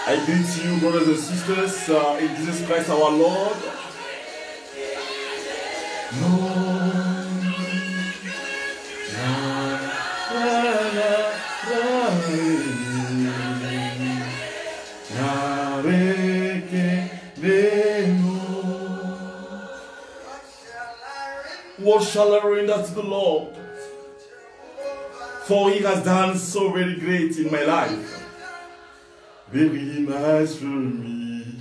I greet you, brothers and sisters, in Jesus Christ our Lord. What shall I render to the Lord? For he has done so very great in my life. Very much for me.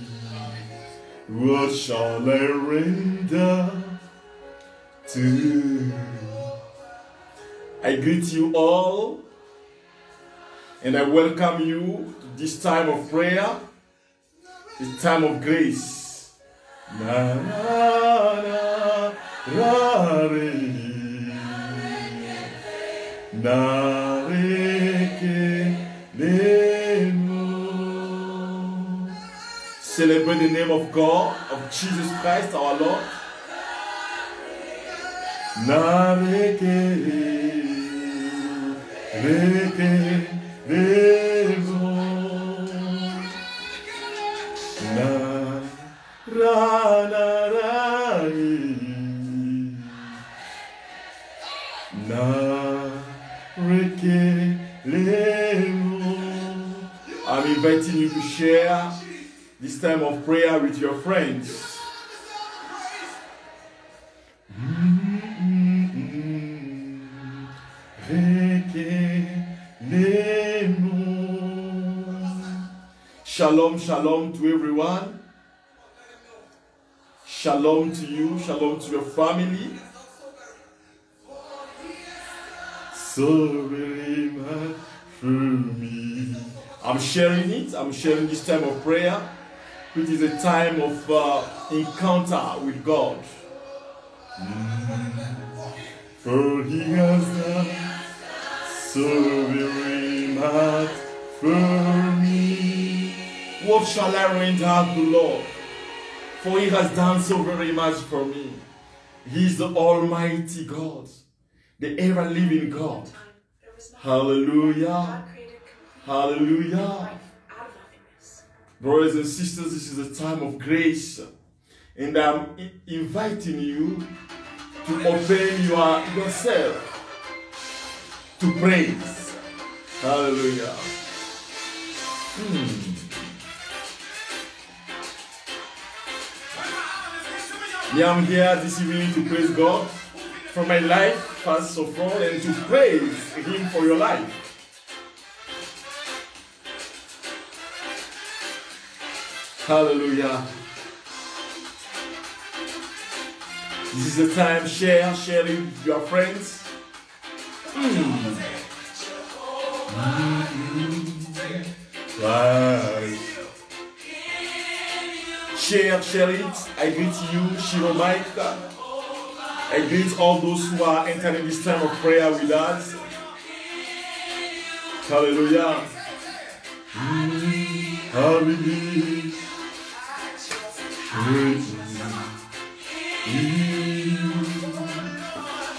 What shall I render to you? I greet you all and I welcome you to this time of prayer, this time of grace. Na, na, na, ra, re, na, re, ke, le, mo. Celebrate the name of God, of Jesus Christ our Lord. Na, re, ke, le, mo. Na, ra, na, ra, na, re, ke, le, mo. I'm inviting you to share this time of prayer with your friends. Shalom, shalom to everyone. Shalom to you, shalom to your family. So very much for me. I'm sharing it. I'm sharing this time of prayer, which is a time of encounter with God. For he has done so very much for me. What shall I render to the Lord? For he has done so very much for me. He is the Almighty God, the ever-living God. Hallelujah. Hallelujah. Brothers and sisters, this is a time of grace. And I'm inviting you to open yourself to praise. Hallelujah. Yeah, I'm here this evening to praise God for my life, first of all, and to praise Him for your life. Hallelujah. This is the time sharing with your friends. Right. Share it. I greet you, Shiro Mike. I greet all those who are entering this time of prayer with us. Hallelujah. Hallelujah.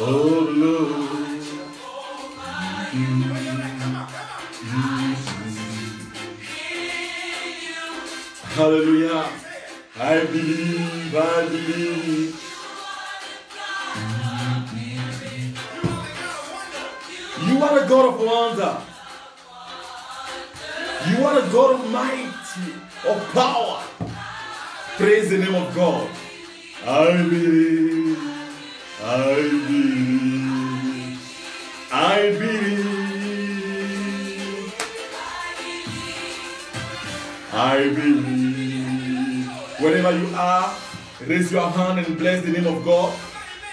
Oh Lord. Hallelujah. I believe, I believe. You are a God of wonder. You are a God of mighty, of power. Praise the name of God. I believe, I believe, I believe, I believe. Wherever you are, raise your hand and bless the name of God.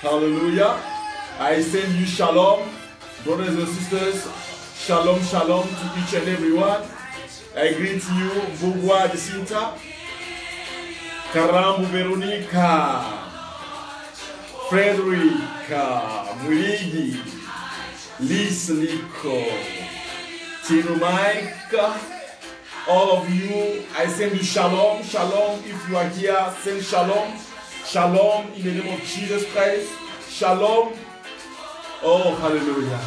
Hallelujah. I send you shalom, brothers and sisters. Shalom, shalom to each and every one. I greet you, Bugwa Jacinta, Karambu Veronica, Frederica, Muligi, Liz Liko, Tino Mike, All of you, I send you shalom. Shalom. If you are here, send shalom. Shalom in the name of Jesus Christ. Shalom. Oh, hallelujah.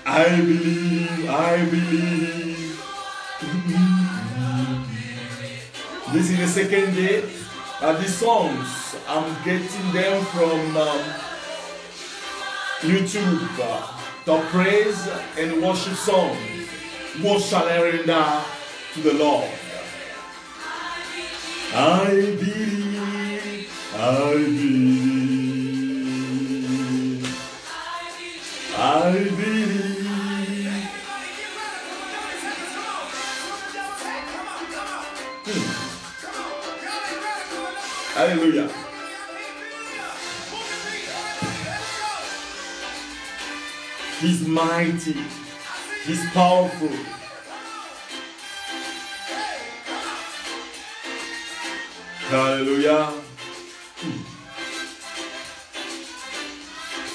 I believe, I believe. This is the second day. These songs, I'm getting them from YouTube. The praise and worship songs. What shall I render to the Lord? I believe, I believe, I believe. Hallelujah. He's mighty. He's powerful. Hallelujah.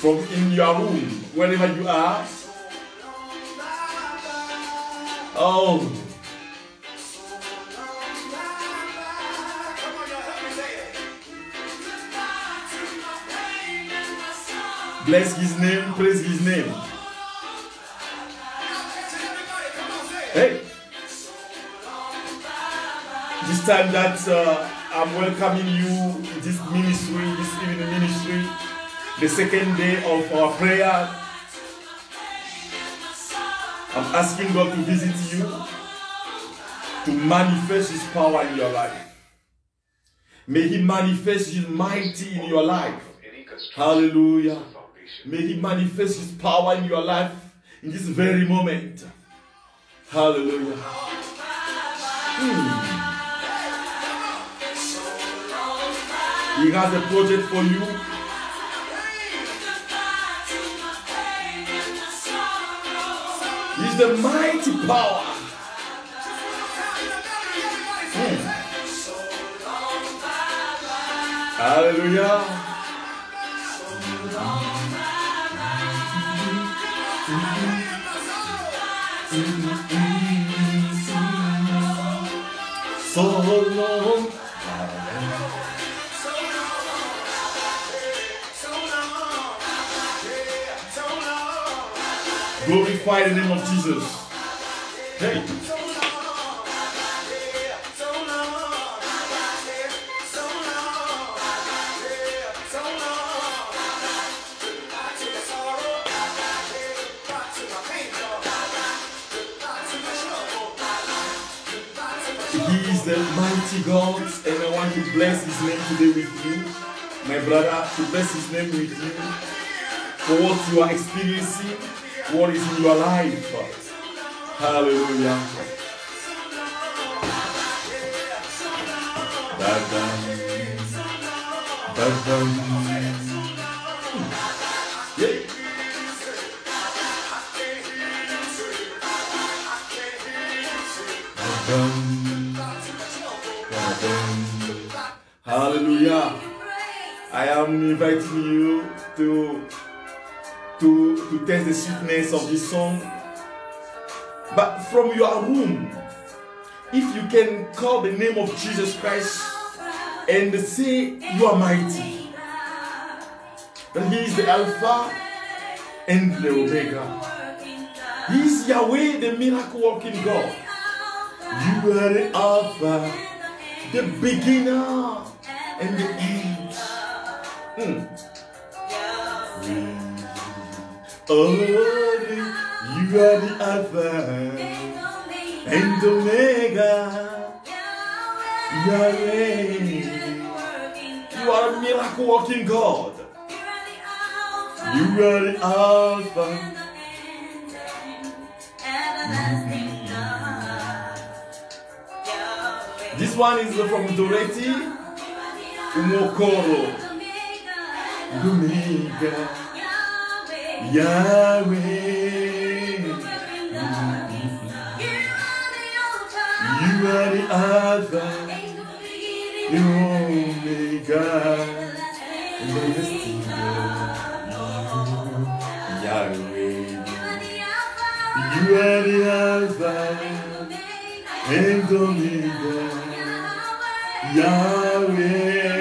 From in your room, wherever you are. Oh. Bless his name, praise his name. Hey. This time that I'm welcoming you to this ministry, this evening ministry, the second day of our prayer. I'm asking God to visit you, to manifest his power in your life. May he manifest his mighty in your life. Hallelujah. May he manifest his power in your life in this very moment. Hallelujah. He has a project for you. He's the mighty power. Hallelujah. So long. Glorify the name of Jesus. Hey. He is the mighty God, and I want to bless his name today with you, my brother, to bless his name with you for what you are experiencing, what is in your life. Hallelujah. Yeah. Hallelujah. I am inviting you to taste the sweetness of this song. But from your room, if you can call the name of Jesus Christ and say you are mighty, that he is the Alpha and the Omega. He is Yahweh, the miracle working God. You are the Alpha, the beginner and the end. Oh, you are the Alpha and Omega. Yahweh, you are a miracle working God. You are the Alpha. This one is from Dorothy Umokoro. Omega, Yahweh, you are the Alpha, the Omega, and the You are the Alpha and Omega. Yahweh.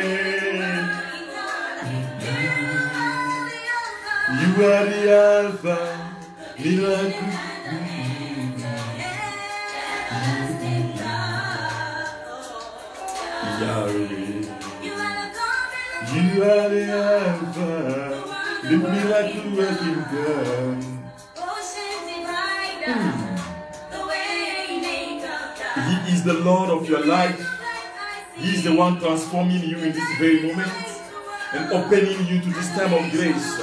You are the Alpha, miracle. Yahweh. You are the Alpha, the miracle working God. He is the Lord of your life. He is the one transforming you in this very moment and opening you to this time of grace.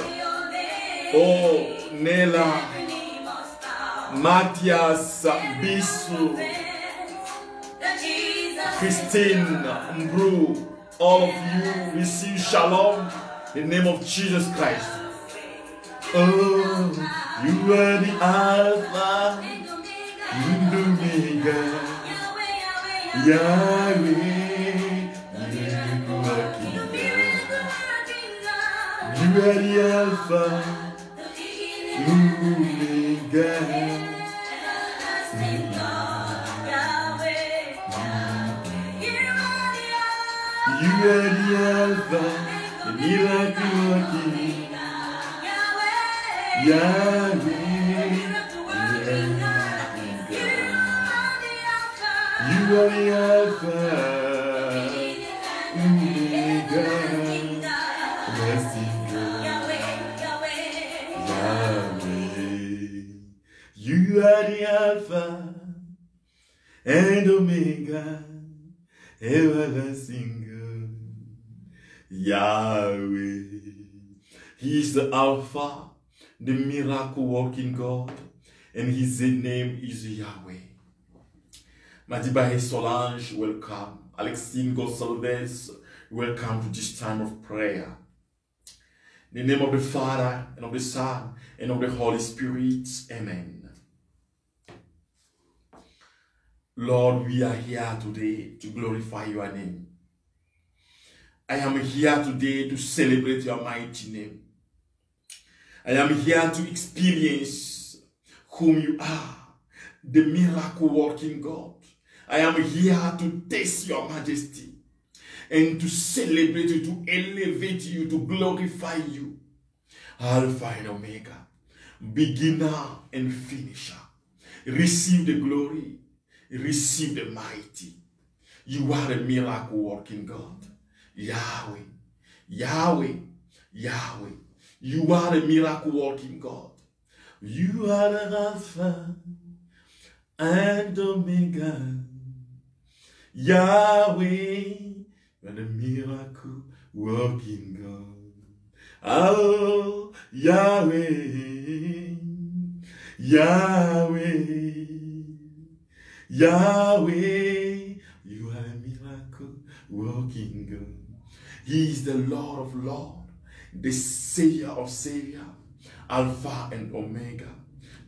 Oh, Nela, Matthias, Bisu, Christine, Mbru, all of you receive shalom in the name of Jesus Christ. Oh, you are the Alpha and Omega, Yahweh. You are the Alpha, Omega. You are the Alpha, the miracle working Yahweh. You are the Alpha, Omega. Blessing Yahweh. You are the Alpha and Omega, everlasting God. Yahweh. He is the Alpha, the miracle working God, and his name is Yahweh. Madiba Solange, welcome. Alexine Gonsalves, welcome to this time of prayer. In the name of the Father, and of the Son, and of the Holy Spirit. Amen. Lord, we are here today to glorify your name. I am here today to celebrate your mighty name. I am here to experience whom you are, the miracle working God. I am here to taste your majesty and to celebrate you, to elevate you, to glorify you. Alpha and Omega, beginner and finisher. Receive the glory, receive the mighty. You are the miracle working God. Yahweh, Yahweh, Yahweh. You are the miracle working God. You are the Alpha and Omega. Yahweh, you are the miracle working God. Oh, Yahweh, Yahweh, Yahweh, you are a miracle working God. He is the Lord of Lords, the Savior of Saviors, Alpha and Omega.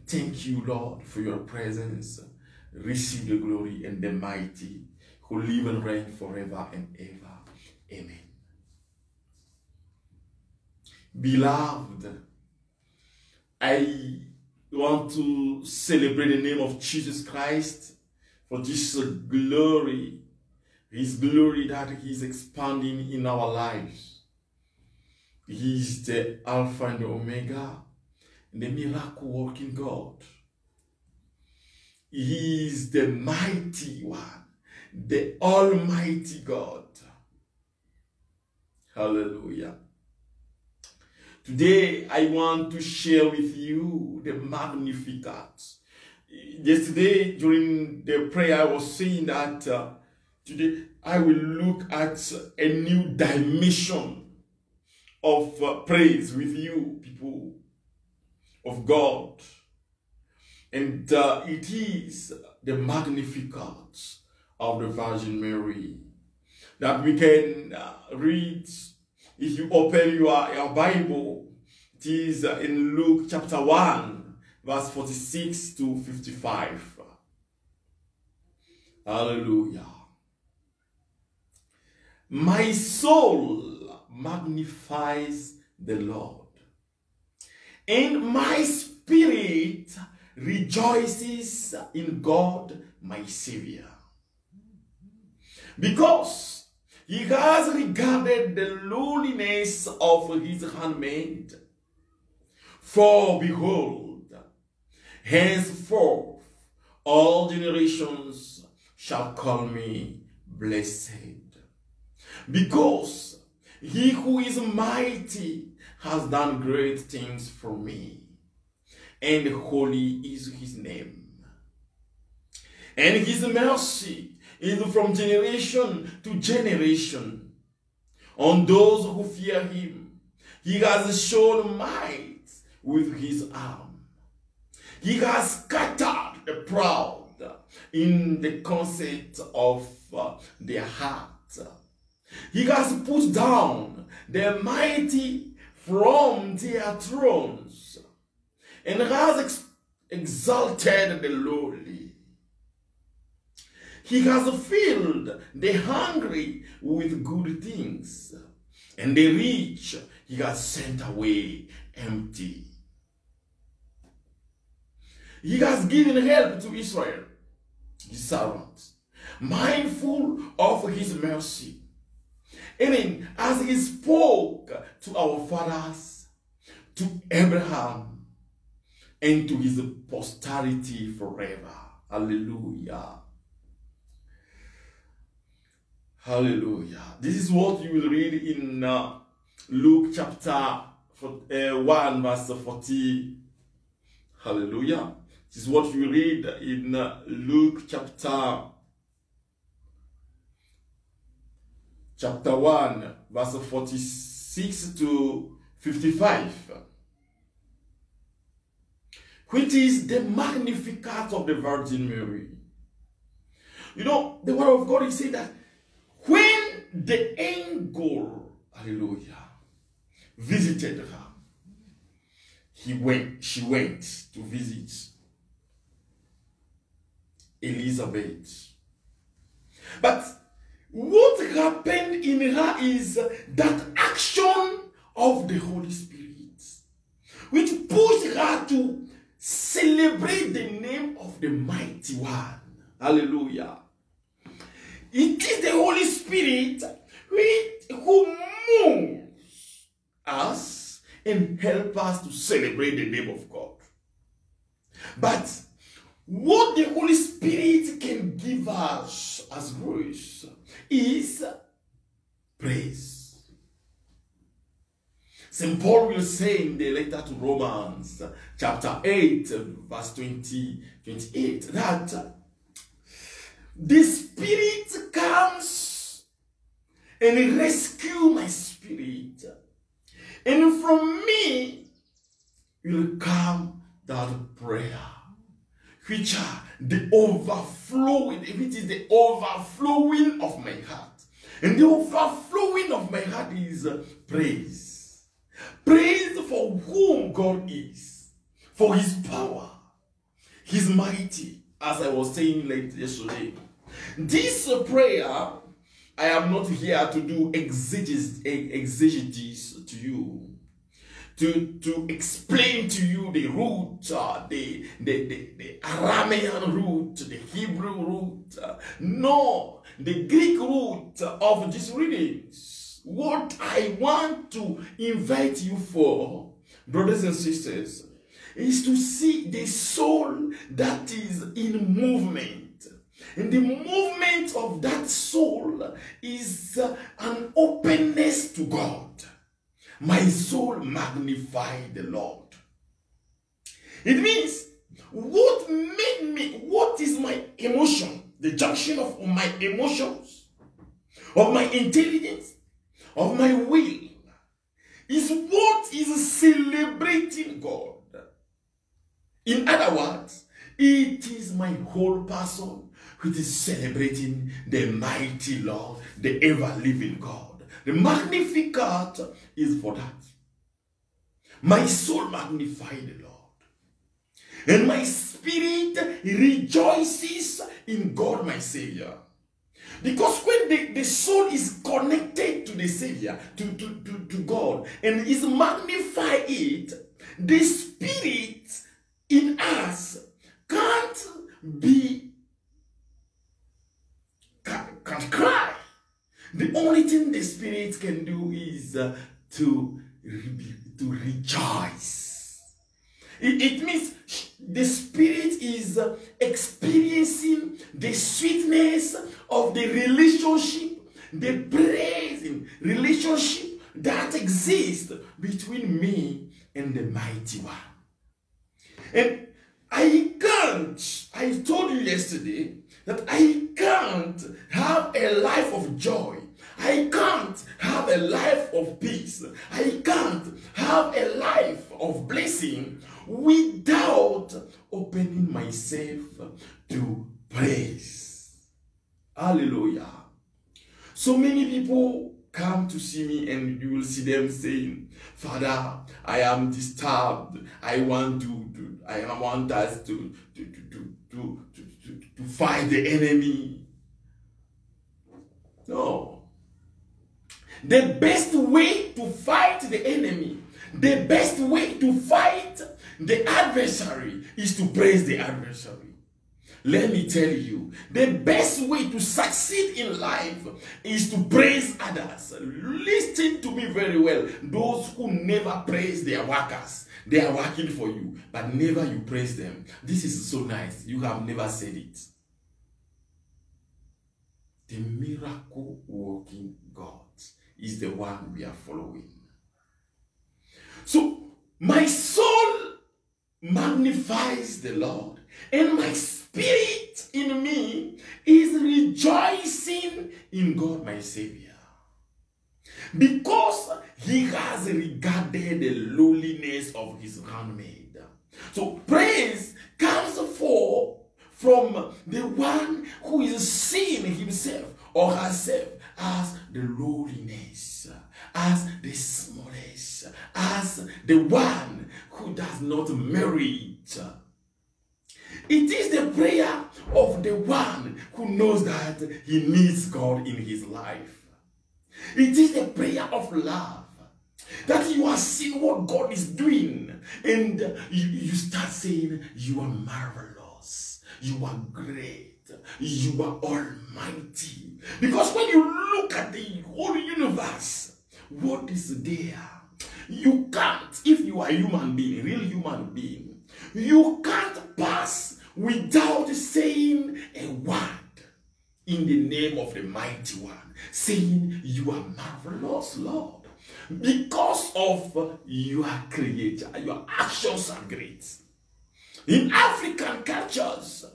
Thank you, Lord, for your presence. Receive the glory and the mighty, who live and reign forever and ever. Amen. Beloved, I want to celebrate the name of Jesus Christ for this glory, his glory that he is expanding in our lives. He is the Alpha and the Omega, the miracle working God. He is the mighty one, the almighty God. Hallelujah. Today, I want to share with you the Magnificat. Yesterday, during the prayer, I was saying that today I will look at a new dimension of praise with you, people of God. And it is the Magnificat of the Virgin Mary that we can read. If you open your Bible, it is in Luke chapter 1, verse 46 to 55. Hallelujah. My soul magnifies the Lord, and my spirit rejoices in God, my Savior, because he has regarded the lowliness of his handmaid. For behold, henceforth all generations shall call me blessed, because he who is mighty has done great things for me, and holy is his name. And his mercy is from generation to generation on those who fear him. He has shown might with his arm. He has scattered the proud in the conceit of their heart. He has put down the mighty from their thrones, and has exalted the lowly. He has filled the hungry with good things, and the rich he has sent away empty. He has given help to Israel, his servant, mindful of his mercy. And as he spoke to our fathers, to Abraham, and to his posterity forever. Hallelujah. Hallelujah. This is what you will read in Luke chapter 1 verse 40. Hallelujah. This is what you read in Luke chapter 1 verse 46 to 55. Which is the Magnificat of the Virgin Mary. You know, the word of God is saying that when the angel, hallelujah, visited her, she went to visit Elizabeth. But what happened in her is that action of the Holy Spirit, which pushed her to celebrate the name of the Mighty One. Hallelujah. It is the Holy Spirit who moves us and helps us to celebrate the name of God. But what the Holy Spirit can give us as grace is praise. St. Paul will say in the letter to Romans, chapter 8, verse 28, that the Spirit comes and rescue my spirit, and from me will come that prayer, which are the overflowing, if it is the overflowing of my heart. And the overflowing of my heart is praise. Praise for whom God is, for his power, his mighty, as I was saying yesterday. This prayer, I am not here to do exegesis to you, to explain to you the root, the Aramean root, the Hebrew root, no, the Greek root of these readings. What I want to invite you for, brothers and sisters, is to see the soul that is in movement. And the movement of that soul is an openness to God. My soul magnify the Lord. It means, what is my emotion? The junction of my emotions, of my intelligence, of my will, is what is celebrating God. In other words, it is my whole person which is celebrating the mighty Lord, the ever-living God. The Magnificat is for that. My soul magnify the Lord, and my spirit rejoices in God my Savior. Because when the soul is connected to the Savior, to God, and is magnify it, the spirit in us can't cry. The only thing the Spirit can do is to rejoice. It means the Spirit is experiencing the sweetness of the relationship, the praising relationship that exists between me and the Mighty One. And I told you yesterday that I can't have a life of joy. I can't have a life of peace. I can't have a life of blessing without opening myself to praise. Hallelujah. So many people come to see me and you will see them saying, Father, I am disturbed. I want us to fight the enemy. No. The best way to fight the enemy, the best way to fight the adversary is to praise the adversary. Let me tell you, the best way to succeed in life is to praise others. Listen to me very well. Those who never praise their workers, they are working for you, but never you praise them. This is so nice. You have never said it. The miracle working God is the one we are following. So my soul magnifies the Lord, and my spirit in me is rejoicing in God my Savior, because he has regarded the lowliness of his handmaid. So praise comes from the one who is seeing himself or herself as the lowliness, as the smallest, as the one who does not merit. It is the prayer of the one who knows that he needs God in his life. It is the prayer of love, that you are seeing what God is doing and you start saying, you are marvelous, you are great, you are almighty. Because when you look at the whole universe, what is there? You can't, if you are a human being, a real human being, you can't pass without saying a word in the name of the Mighty One, saying, you are marvelous, Lord, because of your creator. Your actions are great. In African cultures,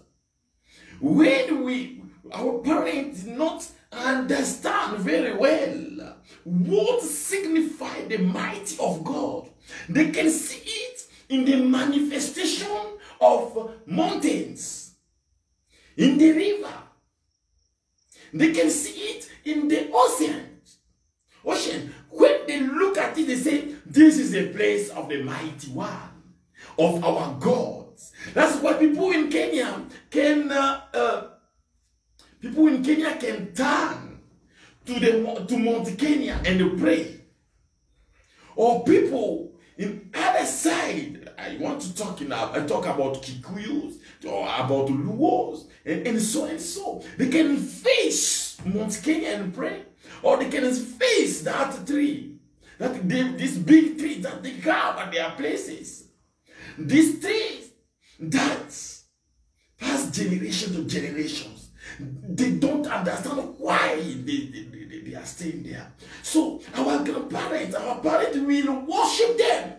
when our parents did not understand very well what signified the mighty of God, they can see it in the manifestation of mountains, in the river. They can see it in the ocean. When they look at it, they say, this is the place of the Mighty One, of our gods. That's why people in Kenya can turn to Mount Kenya and pray. Or people in other side, I want to talk about Kikuyus or about Luos and so and so. They can face Mount Kenya and pray, or they can face that tree, this big tree that they have at their places. These trees that pass generation to generations. They don't understand why they are staying there. So our grandparents, our parents will worship them,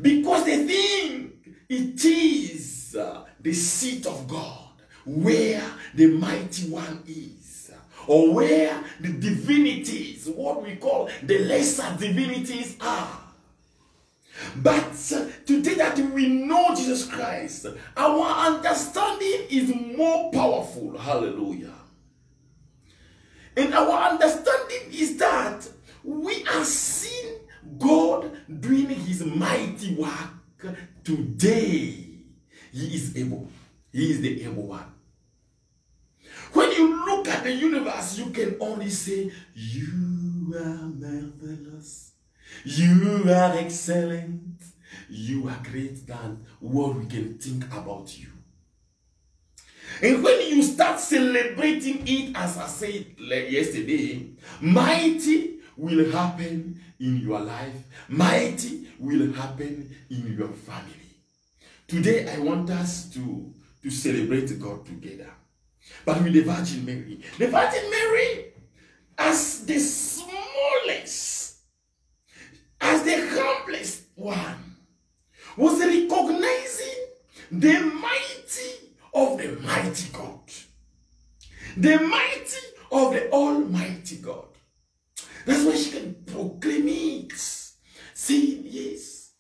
because they think it is the seat of God, where the Mighty One is, or where the divinities, what we call the lesser divinities, are. But today that we know Jesus Christ, our understanding is more powerful. Hallelujah. And our understanding is that we are seeing God doing his mighty work today. He is able. He is the able one. When you look at the universe, you can only say, you are marvelous. You are excellent. You are great than what we can think about you. And when you start celebrating it, as I said yesterday, mighty will happen in your life. Mighty will happen in your family. Today, I want us to celebrate God together. But with the Virgin Mary. The Virgin Mary, as the smallest, as the humblest one, was recognizing the mighty of the mighty God. The mighty of the Almighty God. That's why she can proclaim it. Saying, yes,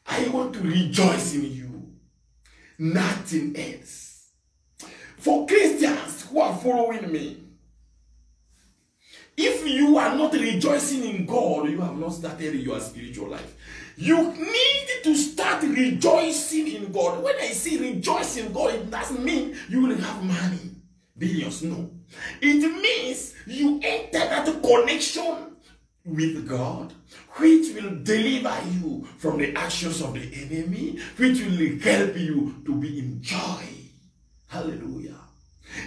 I want to rejoice in you. Nothing else. For Christians who are following me, if you are not rejoicing in God, you have not started your spiritual life. You need to start rejoicing in God. When I say rejoice in God, it doesn't mean you will have money, billions, no. It means you enter that connection with God, which will deliver you from the actions of the enemy, which will help you to be in joy. Hallelujah.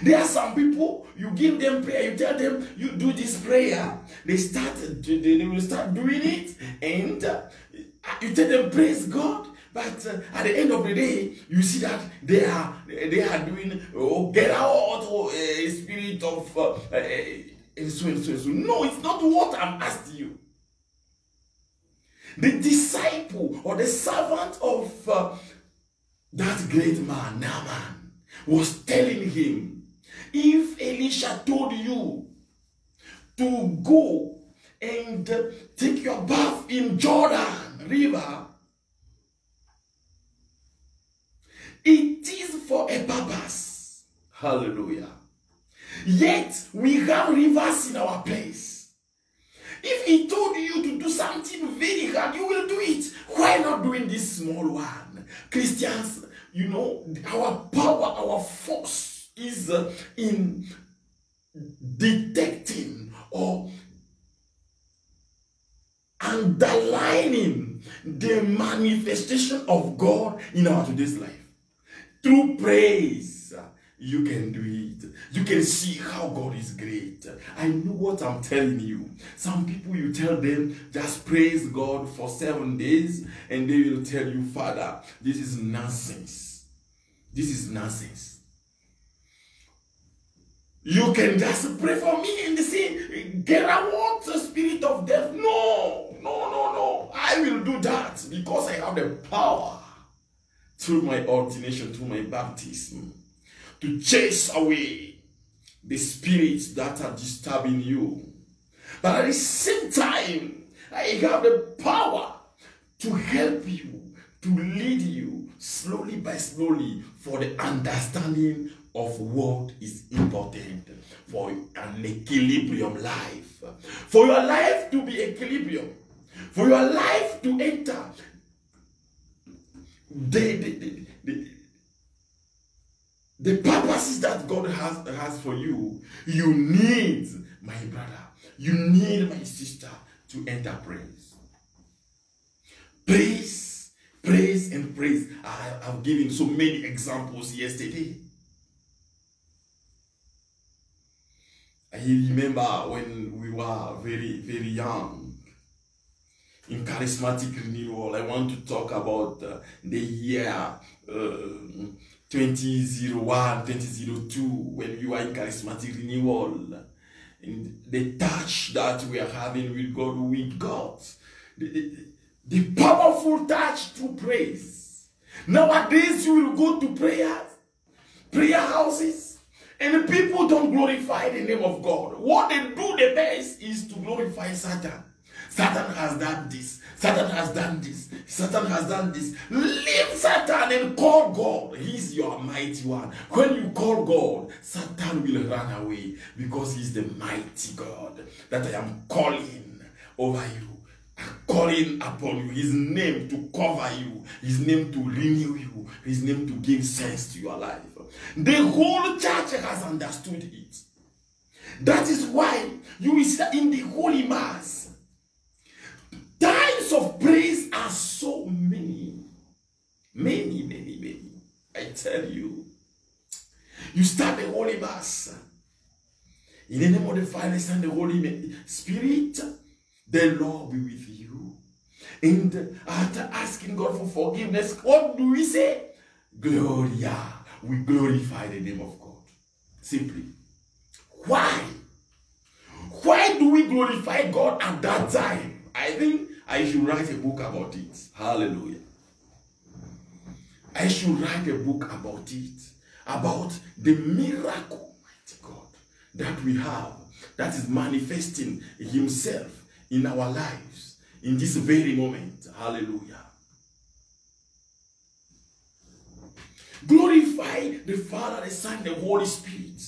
There are some people, you give them prayer, you tell them, you do this prayer, they will start doing it, and you tell them, praise God, but at the end of the day, you see that they are doing, get out, spirit of, so. No, it's not what I'm asking you. The disciple or the servant of that great man, Naaman, was telling him, if Elisha told you to go and take your bath in Jordan River, it is for a purpose. Hallelujah. Yet we have rivers in our place. If he told you to do something very hard, you will do it. Why not doing this small one? Christians, you know, our power, our force is in detecting or underlining the manifestation of God in our today's life. Through praise, you can do it. You can see how God is great. I know what I'm telling you. Some people, you tell them, just praise God for 7 days, and they will tell you, Father, this is nonsense. This is nonsense. You can just pray for me and say, get out the spirit of death. No, no, no, no. I will do that because I have the power through my ordination, through my baptism, to chase away the spirits that are disturbing you. But at the same time, I have the power to help you, to lead you slowly by slowly for the understanding of what is important for an equilibrium life. For your life to be equilibrium, for your life to enter the purposes that God has for you, you need, my brother, you need, my sister, to enter praise. Praise, praise, and praise. I've given so many examples yesterday. I remember when we were very, very young, in charismatic renewal. I want to talk about the year 2001, 2002, when we were in charismatic renewal, and the touch that we are having with God, the powerful touch through praise. Nowadays, you will go to prayer houses, and people don't glorify the name of God. What they do the best is to glorify Satan. Satan has done this. Satan has done this. Satan has done this. Leave Satan and call God. He's your mighty one. When you call God, Satan will run away, because he's the mighty God that I am calling over you. I'm calling upon you. His name to cover you. His name to renew you. His name to give sense to your life. The whole church has understood it. That is why you will see in the Holy Mass, times kinds of praise are so many. Many, many, many. I tell you. You start the Holy Mass. In the name of the Father, Son, and the Holy Spirit, the Lord be with you. And after asking God for forgiveness, what do we say? Gloria. We glorify the name of God. Simply. Why? Why do we glorify God at that time? I think I should write a book about it. Hallelujah. I should write a book about it. About the miracle, mighty God, that we have, that is manifesting himself in our lives in this very moment. Hallelujah. Glorify the Father, the Son, the Holy Spirit.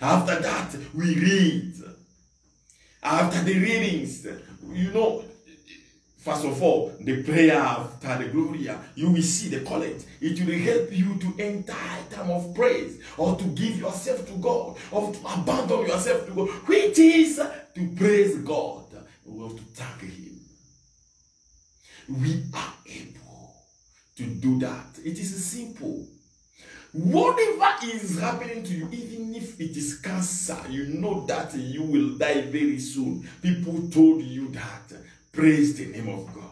After that, we read. After the readings, you know, first of all, the prayer after the Gloria, you will see the collect. It will help you to enter a time of praise, or to give yourself to God, or to abandon yourself to God, which is to praise God. We have to thank Him. We are able to do that. It is simple. Whatever is happening to you, even if it is cancer, you know that you will die very soon. People told you that. Praise the name of God.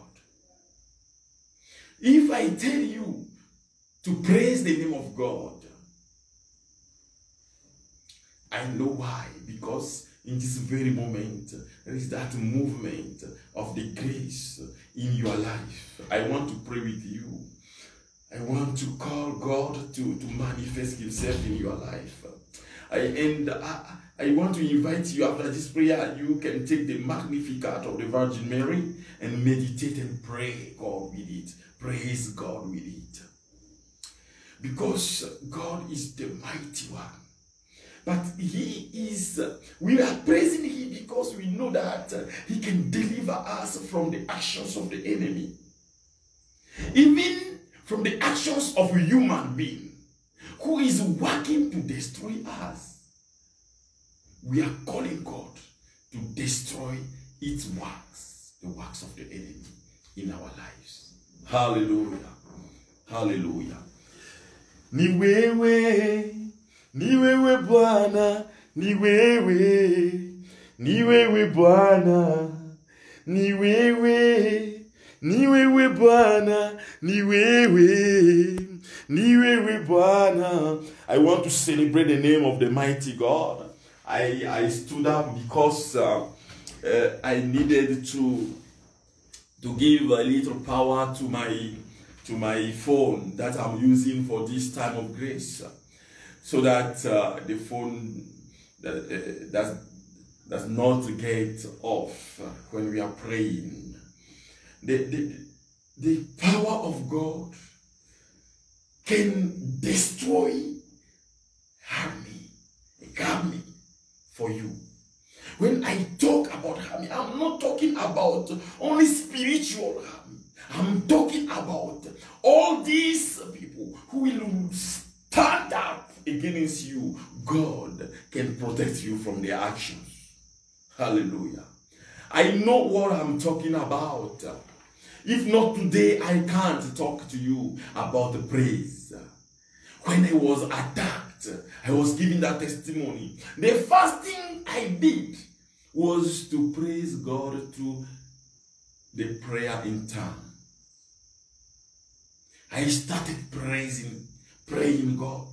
If I tell you to praise the name of God, I know why. Because in this very moment, there is that movement of the grace in your life. I want to pray with you. I want to call God to manifest himself in your life. I want to invite you after this prayer. You can take the Magnificat of the Virgin Mary and meditate and pray God with it. Praise God with it. Because God is the mighty one. But we are praising him because we know that he can deliver us from the actions of the enemy. Even from the actions of a human being who is working to destroy us. We are calling God to destroy its works, the works of the enemy in our lives. Hallelujah. Hallelujah. Ni wewe Bwana, ni wewe Bwana, ni wewe Bwana, ni wewe Bwana. I want to celebrate the name of the mighty God. I stood up because I needed to give a little power to my phone that I'm using for this time of grace, so that the phone does not get off when we are praying. The power of God can destroy harm for you. When I talk about harm, I'm not talking about only spiritual harm. I'm talking about all these people who will stand up against you. God can protect you from their actions. Hallelujah. I know what I'm talking about. If not today, I can't talk to you about the praise. When I was attacked, I was giving that testimony. The first thing I did was to praise God through the prayer in tongue. I started praying God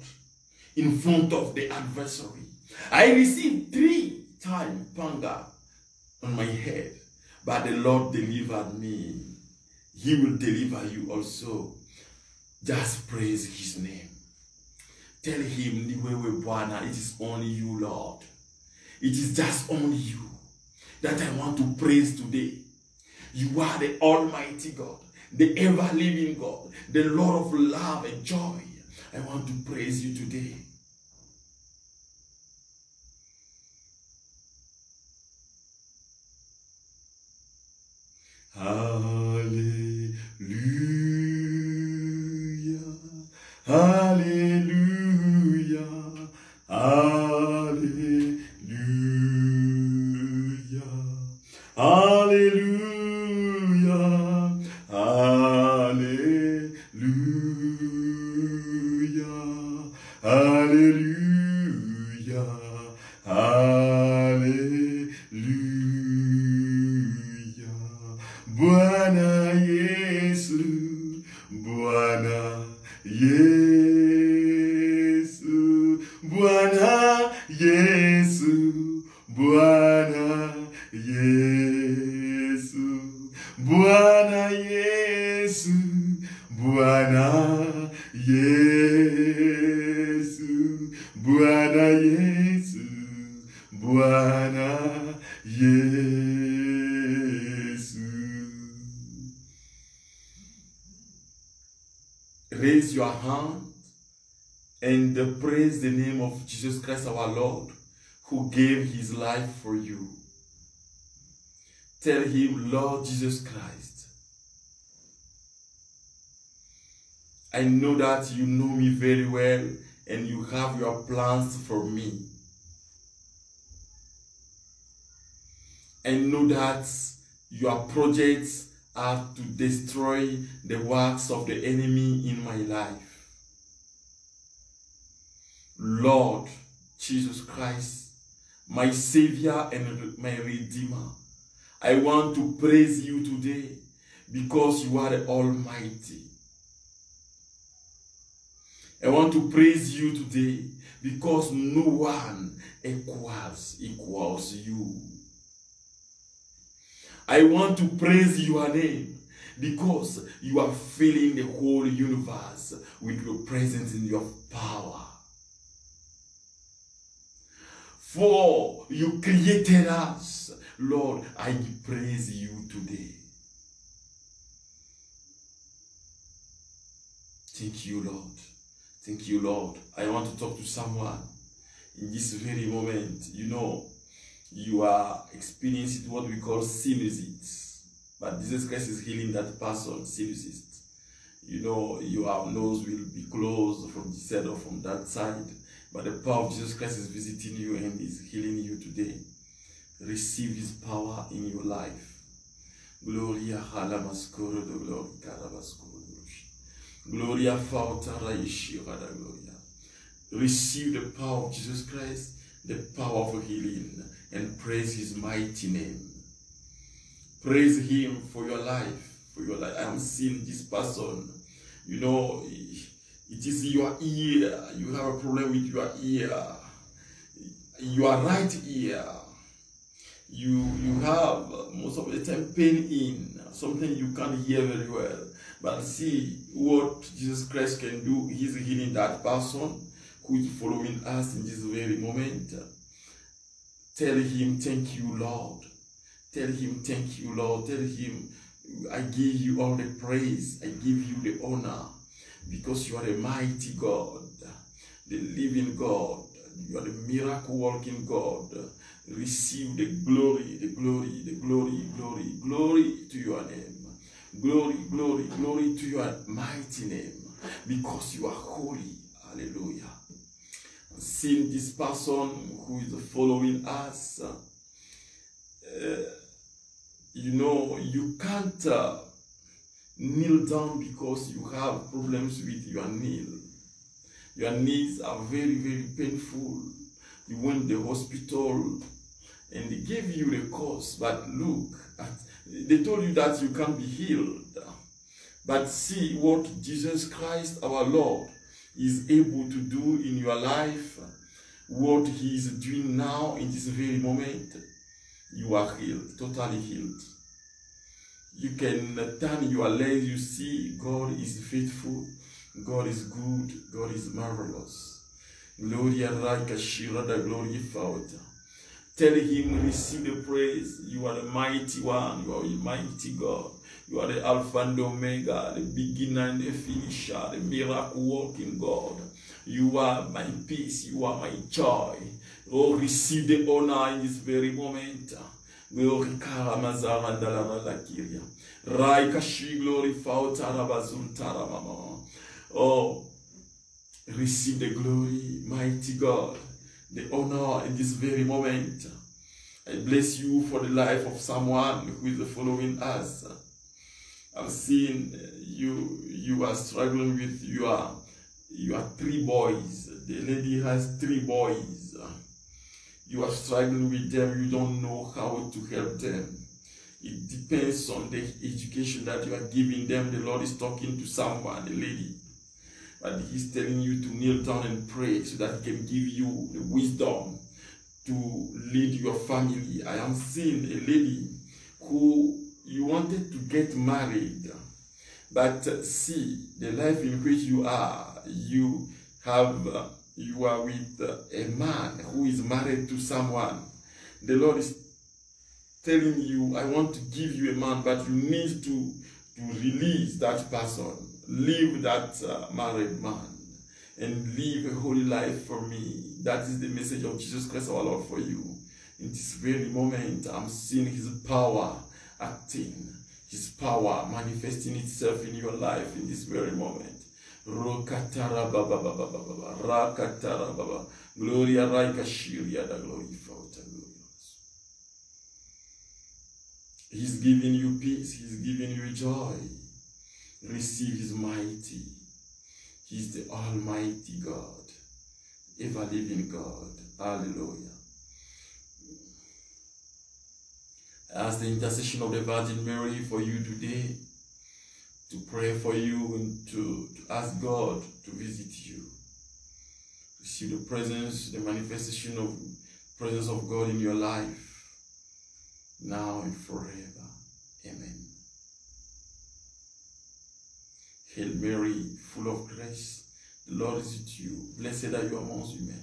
in front of the adversary. I received 3 times panga on my head, but the Lord delivered me. He will deliver you also. Just praise his name. Tell him, Niwewe Bwana, it is only you, Lord. It is just only you that I want to praise today. You are the Almighty God, the ever-living God, the Lord of love and joy. I want to praise you today. Hallelujah. Hallelujah. Hallelujah. Hallelujah. Alléluia, Alléluia. Bwana Yesu, Bwana Yesu, Bwana Yesu, Bwana Yesu, Bwana Yesu, Bwana Yesu, Bwana Yesu, Bwana Yesu. Raise your hand and praise the name of Jesus Christ our Lord, who gave his life for you. Tell him, Lord Jesus Christ, I know that you know me very well and you have your plans for me. I know that your projects are to destroy the works of the enemy in my life. Lord Jesus Christ, my Savior and my Redeemer, I want to praise you today because you are the Almighty. I want to praise you today because no one equals you. I want to praise your name because you are filling the whole universe with your presence and your power. For you created us, Lord, I praise you today. Thank you, Lord. Thank you, Lord. I want to talk to someone in this very moment. You know, you are experiencing what we call sinusite, but Jesus Christ is healing that person, sinusite. You know, your nose will be closed from this side or from that side, but the power of Jesus Christ is visiting you and is healing you today. Receive his power in your life. Gloria halamaskoro de gloria karabaskoro de Gloria fautara ishira da gloria. Receive the power of Jesus Christ, the power of healing, and praise his mighty name. Praise him for your life. For your life. I am seeing this person. You know, it is your ear. You have a problem with your ear. Your right ear. You have most of the time pain in something you can't hear very well. But see what Jesus Christ can do. He's healing that person who is following us in this very moment. Tell him, thank you, Lord. Tell him, thank you, Lord. Tell him, I give you all the praise. I give you the honor. Because you are a mighty God, the living God. You are the miracle-working God. Receive the glory, the glory, the glory, glory, glory to your name. Glory, glory, glory to your mighty name. Because you are holy. Hallelujah. Seeing this person who is following us, you know, you can't kneel down because you have problems with your knee. Your knees are very, very painful. You went to the hospital and they gave you the cause, but look, they told you that you can't be healed. But see what Jesus Christ, our Lord, is able to do in your life, what he is doing now in this very moment. You are healed, totally healed. You can turn your legs, you see God is faithful, God is good, God is marvelous. Gloria Raika Shira da Gloria Fauta. Tell him, receive the praise. You are the mighty one, you are the mighty God. You are the Alpha and Omega, the beginner and the finisher, the miracle working God. You are my peace, you are my joy. Oh, receive the honor in this very moment. Glory Karamazara Dalabalakiria. Raikashi glory Fautarabazultara Mama. Oh, receive the glory, mighty God, the honor in this very moment. I bless you for the life of someone who is following us. I've seen you are struggling with your you have 3 boys. The lady has 3 boys. You are struggling with them. You don't know how to help them. It depends on the education that you are giving them. The Lord is talking to someone, a lady. But He's telling you to kneel down and pray so that He can give you the wisdom to lead your family. I am seeing a lady who you wanted to get married. But see, the life in which you are, you are with a man who is married to someone. The Lord is telling you, I want to give you a man, but you need to release that person, leave that married man, and live a holy life for me. That is the message of Jesus Christ our Lord for you. In this very moment, I'm seeing His power acting, His power manifesting itself in your life in this very moment. Rokatara baba baba baba rakatara baba gloria raika shiria da glory fauta glorious. He's giving you peace, He's giving you joy. Receive His mighty. He's the Almighty God, ever living God. Hallelujah. I ask the intercession of the Virgin Mary for you today, to pray for you and to ask God to visit you. Receive the presence, the manifestation of presence of God in your life, now and forever. Amen. Hail Mary, full of grace, the Lord is with you. Blessed are you amongst women.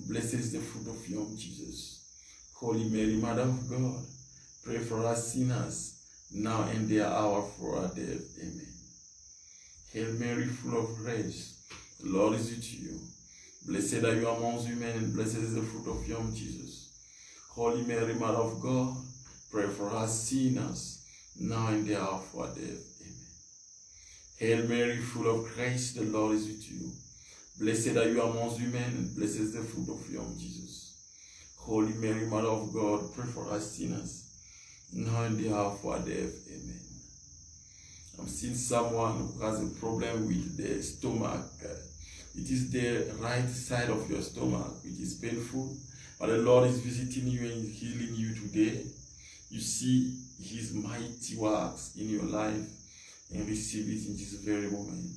Blessed is the fruit of your womb, Jesus. Holy Mary, Mother of God, pray for us sinners, now and the hour for our death. Amen. Hail Mary, full of grace, the Lord is with you. Blessed are you amongst women, and blessed is the fruit of your womb, Jesus. Holy Mary, Mother of God, pray for us sinners, now and the hour of our death. Amen. Hail Mary, full of grace, the Lord is with you. Blessed are you amongst women, and blessed is the fruit of your womb, Jesus. Holy Mary, Mother of God, pray for us sinners, now and the hour of our death. Amen. I'm seeing someone who has a problem with the stomach. It is the right side of your stomach which is painful, but the Lord is visiting you and healing you today. You see His mighty works in your life and receive it in this very moment.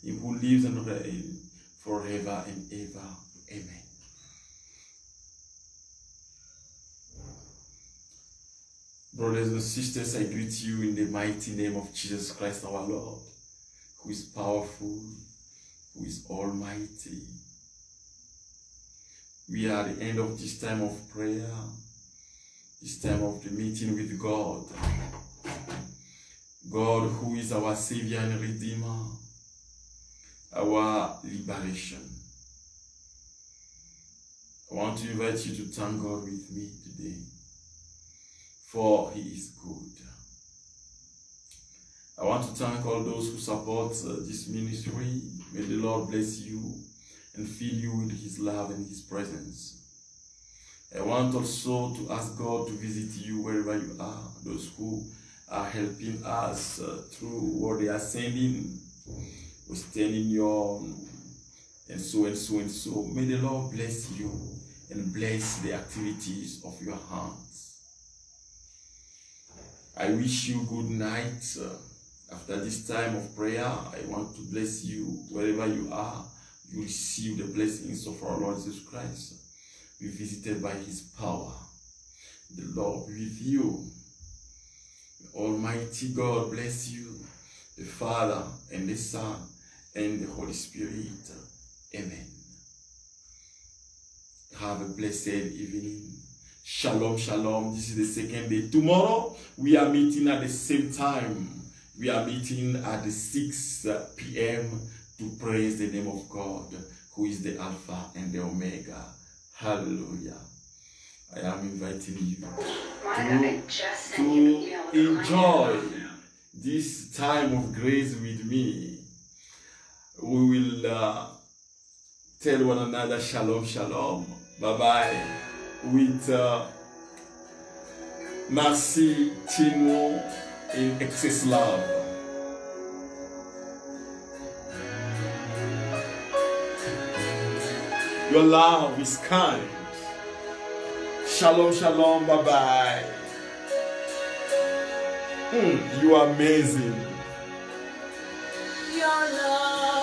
Him who lives and reigns forever and ever. Amen. Brothers and sisters, I greet you in the mighty name of Jesus Christ our Lord, who is powerful, who is almighty. We are at the end of this time of prayer, this time of the meeting with God. God who is our Savior and Redeemer, our liberation. I want to invite you to thank God with me today, for He is good. I want to thank all those who support this ministry. May the Lord bless you and fill you with His love and His presence. I want also to ask God to visit you wherever you are, those who are helping us through what they are sending, we stand in your and so and so and so. May the Lord bless you and bless the activities of your hands. I wish you good night. After this time of prayer, I want to bless you wherever you are. You receive the blessings of our Lord Jesus Christ. Be visited by His power. The Lord be with you. Almighty God bless you, the Father and the Son and the Holy Spirit. Amen. Have a blessed evening. Shalom, shalom. This is the second day. Tomorrow, we are meeting at the same time. We are meeting at the 6 p.m. to praise the name of God, who is the Alpha and the Omega. Hallelujah. I am inviting you to enjoy this time of grace with me. We will tell one another shalom, shalom. Bye-bye. With Merci Tino in excess love. Your love is kind. Shalom, shalom, bye-bye. You are amazing. Your love